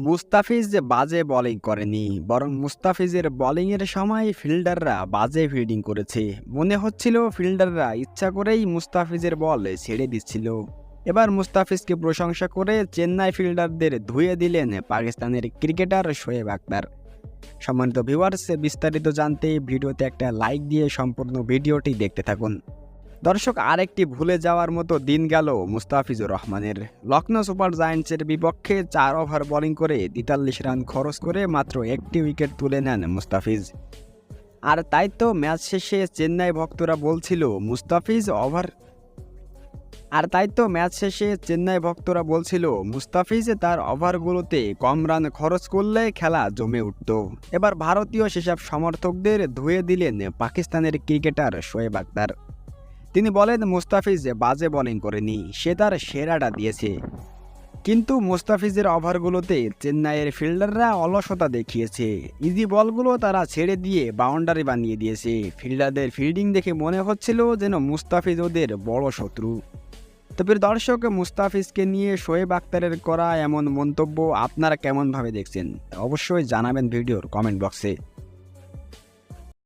মুস্তাফিজ যে বাজে বোলিং করেনি, বরং মুস্তাফিজের বোলিংয়ের সময় ফিল্ডাররা বাজে ফিল্ডিং করেছে। মনে হচ্ছিল ফিল্ডাররা ইচ্ছা করেই মুস্তাফিজের বল ছেড়ে দিচ্ছিল। এবার মুস্তাফিজকে প্রশংসা করে চেন্নাই ফিল্ডারদের ধুয়ে দিলেন পাকিস্তানের ক্রিকেটার শোয়েব আখতার। সম্মানিত ভিউয়ার্স, বিস্তারিত জানতে ভিডিওতে একটা লাইক দিয়ে সম্পূর্ণ ভিডিওটি দেখতে থাকুন। দর্শক, আরেকটি ভুলে যাওয়ার মতো দিন গেল মুস্তাফিজুর রহমানের। লখনৌ সুপার জায়ান্টসের বিপক্ষে 4 ওভার বোলিং করে 43 রান খরচ করে মাত্র একটি উইকেট তুলে নেন মুস্তাফিজ। আর তাই তো ম্যাচ শেষে চেন্নাই ভক্তরা বলছিল মুস্তাফিজ তার ওভারগুলোতে কম রান খরচ করলে খেলা জমে উঠত। এবার ভারতীয় সেসব সমর্থকদের ধুয়ে দিলেন পাকিস্তানের ক্রিকেটার শোয়েব আখতার। তিনি বলেন, মুস্তাফিজ বাজে বোলিং করেনি, সে তার সেরাটা দিয়েছে। কিন্তু মুস্তাফিজের ওভারগুলোতে চেন্নাইয়ের ফিল্ডাররা অলসতা দেখিয়েছে। ইজি বলগুলো তারা ছেড়ে দিয়ে বাউন্ডারি বানিয়ে দিয়েছে। ফিল্ডারদের ফিল্ডিং দেখে মনে হচ্ছিল যেন মুস্তাফিজ ওদের বড় শত্রু। তবে দর্শক, মুস্তাফিজকে নিয়ে শোয়েব আখতারের করা এমন মন্তব্য আপনারা কেমনভাবে দেখছেন অবশ্যই জানাবেন ভিডিওর কমেন্ট বক্সে।